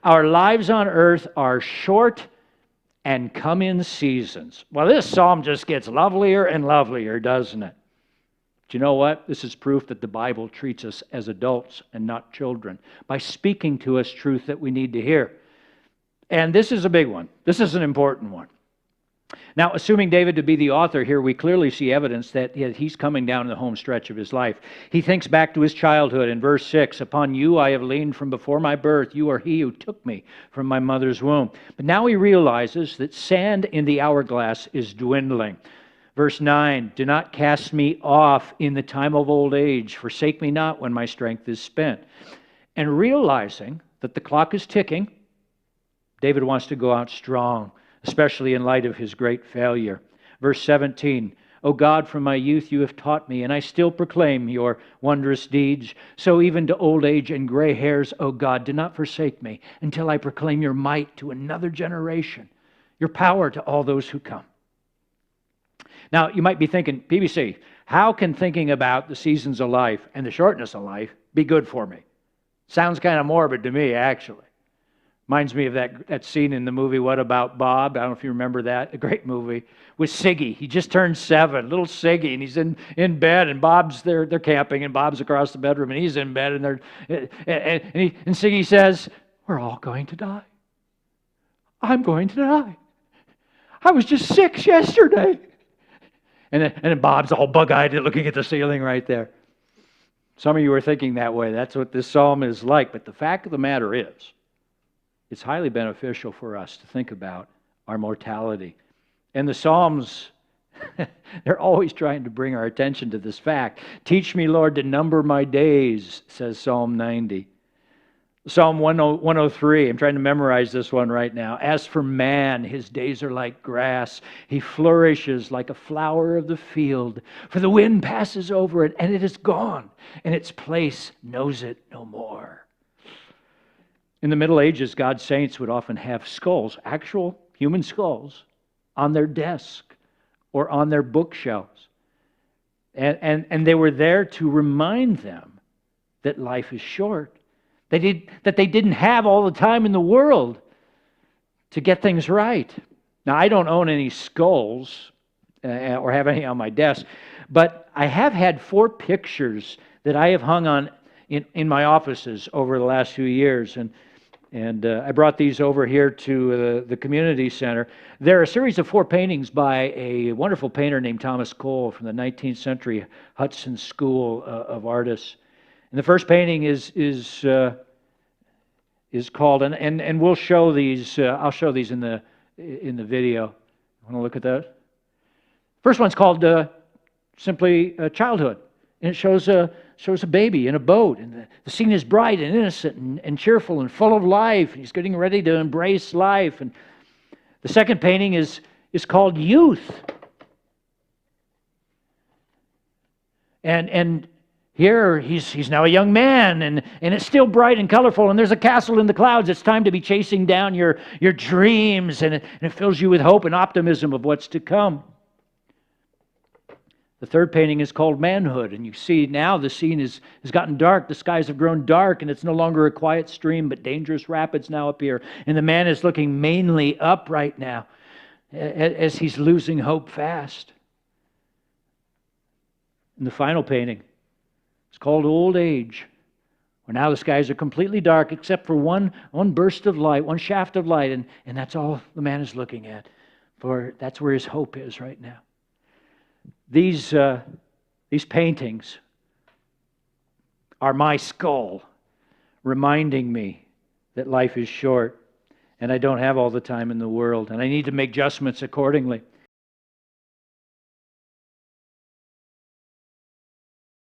Our lives on earth are short and come in seasons. Well, this psalm just gets lovelier and lovelier, doesn't it? Do you know what? This is proof that the Bible treats us as adults and not children by speaking to us truth that we need to hear. And this is a big one. This is an important one. Now, assuming David to be the author here, we clearly see evidence that he's coming down the home stretch of his life. He thinks back to his childhood in verse 6, "Upon you I have leaned from before my birth. You are he who took me from my mother's womb." But now he realizes that sand in the hourglass is dwindling. Verse 9, "Do not cast me off in the time of old age. Forsake me not when my strength is spent." And realizing that the clock is ticking, David wants to go out strong, especially in light of his great failure. Verse 17, "O God, from my youth you have taught me, and I still proclaim your wondrous deeds. So even to old age and gray hairs, O God, do not forsake me until I proclaim your might to another generation, your power to all those who come." Now, you might be thinking, PBC, how can thinking about the seasons of life and the shortness of life be good for me? Sounds kind of morbid to me, actually. Reminds me of that scene in the movie, What About Bob? I don't know if you remember that. A great movie with Siggy. He just turned 7, little Siggy, and he's in bed, and Bob's there. They're camping, and Bob's across the bedroom, and he's in bed, and Siggy says, "We're all going to die. I'm going to die. I was just 6 yesterday." And then Bob's all bug-eyed looking at the ceiling right there. Some of you are thinking that way. That's what this psalm is like. But the fact of the matter is, it's highly beneficial for us to think about our mortality. And the Psalms, they're always trying to bring our attention to this fact. "Teach me, Lord, to number my days," says Psalm 90. Psalm 103, I'm trying to memorize this one right now. "As for man, his days are like grass. He flourishes like a flower of the field. For the wind passes over it, and it is gone, and its place knows it no more." In the Middle Ages, God's saints would often have skulls, actual human skulls, on their desk or on their bookshelves. And they were there to remind them that life is short. That they didn't have all the time in the world to get things right. Now, I don't own any skulls or have any on my desk, but I have had 4 pictures that I have hung on in my offices over the last few years. And I brought these over here to the community center. They're a series of 4 paintings by a wonderful painter named Thomas Cole from the 19th century Hudson School of Artists. And the first painting is called, and we'll show these. I'll show these in the video. Want to look at that? First one's called simply Childhood, and it shows a baby in a boat, and the scene is bright and innocent and cheerful and full of life. And he's getting ready to embrace life. And the second painting is called Youth, and here he's now a young man, and it's still bright and colorful, and there's a castle in the clouds. It's time to be chasing down your dreams, and it fills you with hope and optimism of what's to come. The third painting is called Manhood, and you see now the scene has gotten dark. The skies have grown dark, and it's no longer a quiet stream, but dangerous rapids now appear. And the man is looking mainly up right now as he's losing hope fast. And the final painting, it's called Old Age, where now the skies are completely dark except for one burst of light, one shaft of light, and that's all the man is looking at, for that's where his hope is right now. These paintings are my skull, reminding me that life is short and I don't have all the time in the world, and I need to make adjustments accordingly.